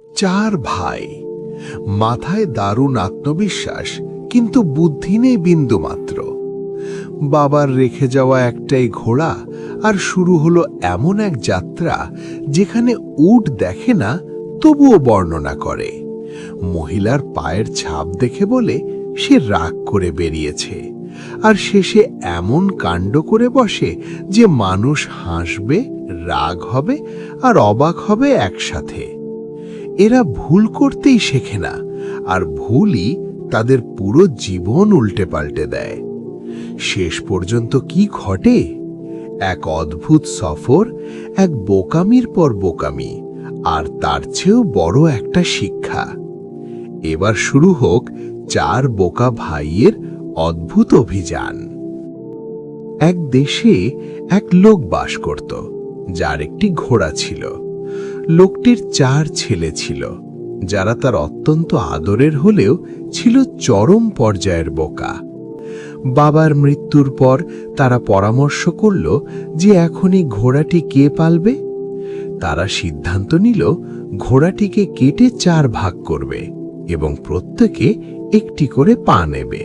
চার ভাই, মাথায় দারুণ আত্মবিশ্বাস, কিন্তু বুদ্ধি নেই বিন্দুমাত্র। বাবার রেখে যাওয়া একটাই ঘোড়া, আর শুরু হলো এমন এক যাত্রা যেখানে উট দেখে না, তবুও বর্ণনা করে। মহিলার পায়ের ছাপ দেখে বলে সে রাগ করে বেরিয়েছে, আর শেষে এমন কাণ্ড করে বসে যে মানুষ হাসবে, রাগ হবে আর অবাক হবে একসাথে। এরা ভুল করতেই শেখে না, আর ভুলই তাদের পুরো জীবন উল্টে পাল্টে দেয়। শেষ পর্যন্ত কি ঘটে? এক অদ্ভুত সফর, এক বোকামির পর বোকামি, আর তার চেয়েও বড় একটা শিক্ষা। এবার শুরু হোক চার বোকা ভাইয়ের অদ্ভুত অভিযান। এক দেশে এক লোক বাস করত, যার একটি ঘোড়া ছিল। লোকটির চার ছেলে ছিল, যারা তার অত্যন্ত আদরের হলেও ছিল চরম পর্যায়ের বোকা। বাবার মৃত্যুর পর তারা পরামর্শ করল যে এখনই ঘোড়াটি কে পালবে। তারা সিদ্ধান্ত নিল ঘোড়াটিকে কেটে চার ভাগ করবে এবং প্রত্যেকে একটি করে পা নেবে।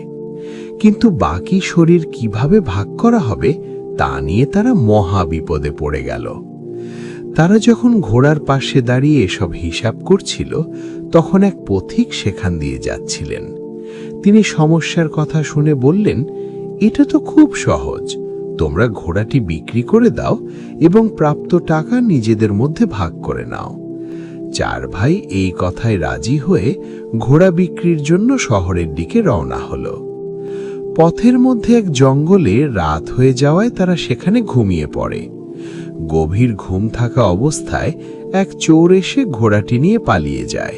কিন্তু বাকি শরীর কিভাবে ভাগ করা হবে তা নিয়ে তারা মহা বিপদে পড়ে গেল। তারা যখন ঘোড়ার পাশে দাঁড়িয়ে এসব হিসাব করছিল, তখন এক পথিক সেখান দিয়ে যাচ্ছিলেন। তিনি সমস্যার কথা শুনে বললেন, এটা তো খুব সহজ, তোমরা ঘোড়াটি বিক্রি করে দাও এবং প্রাপ্ত টাকা নিজেদের মধ্যে ভাগ করে নাও। চার ভাই এই কথায় রাজি হয়ে ঘোড়া বিক্রির জন্য শহরের দিকে রওনা হলো। পথের মধ্যে এক জঙ্গলে রাত হয়ে যাওয়ায় তারা সেখানে ঘুমিয়ে পড়ে। গভীর ঘুম থাকা অবস্থায় এক চোর এসে ঘোড়াটি নিয়ে পালিয়ে যায়।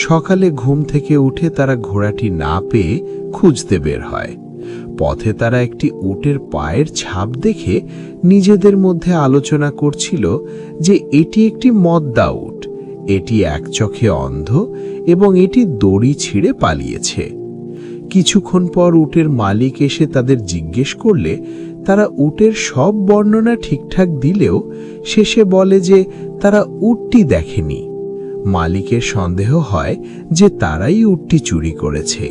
সকালে ঘুম থেকে উঠে তারা ঘোড়াটি না পেয়ে খুঁজতে বের হয়। পথে তারা একটি উটের পায়ের ছাপ দেখে নিজেদের মধ্যে আলোচনা করছিল যে এটি একটি মদ্দা উট, এটি এক চোখে অন্ধ এবং এটি দড়ি ছিঁড়ে পালিয়েছে। কিছুক্ষণ পর উটের মালিক এসে তাদের জিজ্ঞেস করলে তারা উটের সব বর্ণনা ঠিকঠাক দিলেও শেষে বলে যে তারা উটটি দেখেনি। মালিকের সন্দেহ হয় যে তারাই উটটি চুরি করেছে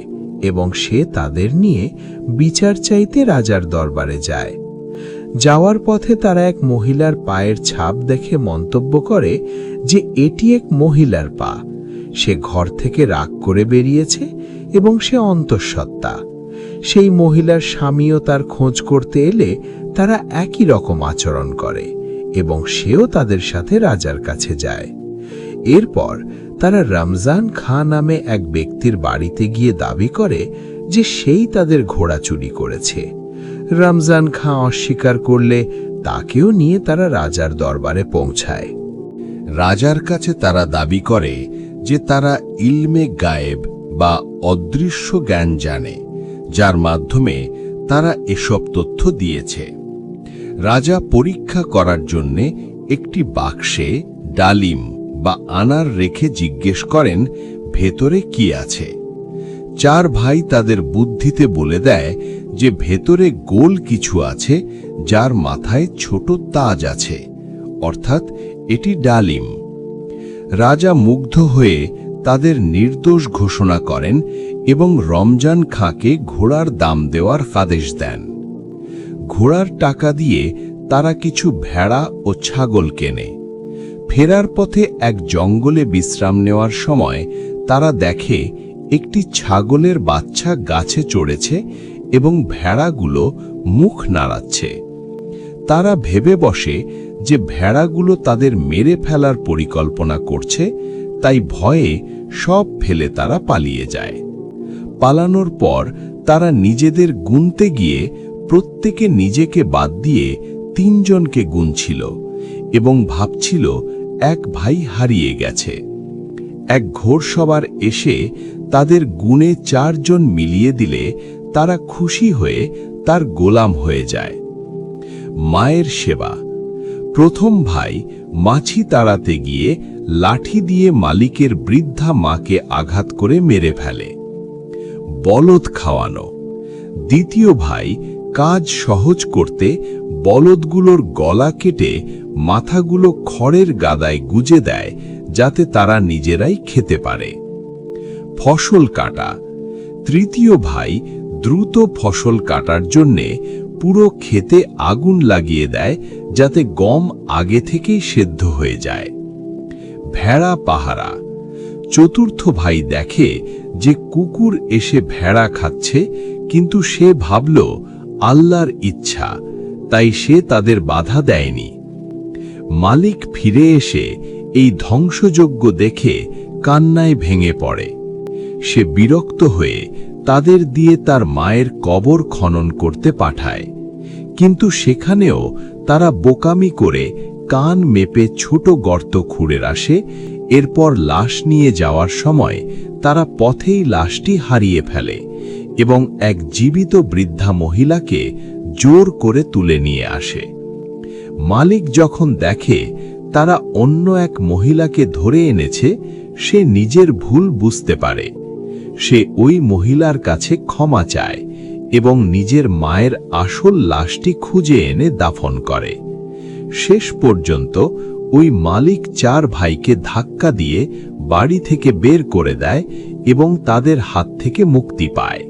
এবং সে তাদের নিয়ে বিচার চাইতে রাজার দরবারে যায়। যাওয়ার পথে তারা এক মহিলার পায়ের ছাপ দেখে মন্তব্য করে যে এটি এক মহিলার পা। সে ঘর থেকে রাগ করে বেরিয়েছে এবং সে অন্তঃসত্ত্বা। সেই মহিলার স্বামীও তার খোঁজ করতে এলে তারা একই রকম আচরণ করে এবং সেও তাদের সাথে রাজার কাছে যায়। এরপর তারা রমজান খাঁ নামে এক ব্যক্তির বাড়িতে গিয়ে দাবি করে যে সেই তাদের ঘোড়া চুরি করেছে। রমজান খাঁ অস্বীকার করলে তাকেও নিয়ে তারা রাজার দরবারে পৌঁছায়। রাজার কাছে তারা দাবি করে যে তারা ইলমে গায়েব বা অদৃশ্য জ্ঞান জানে, যার মাধ্যমে তারা এসব তথ্য দিয়েছে। রাজা পরীক্ষা করার জন্যে একটি বাক্সে ডালিম বা আনার রেখে জিজ্ঞেস করেন ভেতরে কি আছে। চার ভাই তাদের বুদ্ধিতে বলে দেয় যে ভেতরে গোল কিছু আছে, যার মাথায় ছোট তাজ আছে, অর্থাৎ এটি ডালিম। রাজা মুগ্ধ হয়ে তাদের নির্দোষ ঘোষণা করেন এবং রমজান খাঁকে ঘোড়ার দাম দেওয়ার আদেশ দেন। ঘোড়ার টাকা দিয়ে তারা কিছু ভেড়া ও ছাগল কেনে। ফেরার পথে এক জঙ্গলে বিশ্রাম নেওয়ার সময় তারা দেখে একটি ছাগলের বাচ্চা গাছে চড়েছে এবং ভেড়াগুলো মুখ নাড়াচ্ছে। তারা ভেবে বসে যে ভেড়াগুলো তাদের মেরে ফেলার পরিকল্পনা করছে, তাই ভয়ে সব ফেলে তারা পালিয়ে যায়। পালানোর পর তারা নিজেদের গুনতে গিয়ে প্রত্যেকে নিজেকে বাদ দিয়ে 3 জনকে গুনছিল এবং ভাবছিল এক ভাই হারিয়ে গেছে। এক ঘোড়সওয়ার এসে তাদের গুণে 4 জন মিলিয়ে দিলে তারা খুশি হয়ে তার গোলাম হয়ে যায়। মায়ের সেবা। প্রথম ভাই মাছি তাড়াতে গিয়ে লাঠি দিয়ে মালিকের বৃদ্ধা মাকে আঘাত করে মেরে ফেলে। বলদ খাওয়ানো। দ্বিতীয় ভাই কাজ সহজ করতে বলদগুলোর গলা কেটে মাথাগুলো খড়ের গাদায় গুজে দেয়, যাতে তারা নিজেরাই খেতে পারে। ফসল কাটা। তৃতীয় ভাই দ্রুত ফসল কাটার জন্যে পুরো ক্ষেতে আগুন লাগিয়ে দেয়, যাতে গম আগে থেকেই সেদ্ধ হয়ে যায়। ভেড়া পাহারা। চতুর্থ ভাই দেখে যে কুকুর এসে ভেড়া খাচ্ছে, কিন্তু সে ভাবল আল্লাহর ইচ্ছা, তাই সে তাদের বাধা দেয়নি। মালিক ফিরে এসে এই ধ্বংসযজ্ঞ দেখে কান্নায় ভেঙে পড়ে। সে বিরক্ত হয়ে তাদের দিয়ে তার মায়ের কবর খনন করতে পাঠায়, কিন্তু সেখানেও তারা বোকামি করে কান মেপে ছোট গর্ত খুঁড়ে আসে। এরপর লাশ নিয়ে যাওয়ার সময় তারা পথেই লাশটি হারিয়ে ফেলে এবং এক জীবিত বৃদ্ধা মহিলাকে জোর করে তুলে নিয়ে আসে। মালিক যখন দেখে তারা অন্য এক মহিলাকে ধরে এনেছে, সে নিজের ভুল বুঝতে পারে। সে ওই মহিলার কাছে ক্ষমা চায় এবং নিজের মায়ের আসল লাশটি খুঁজে এনে দাফন করে। শেষ পর্যন্ত ওই মালিক 4 ভাইকে ধাক্কা দিয়ে বাড়ি থেকে বের করে দেয় এবং তাদের হাত থেকে মুক্তি পায়।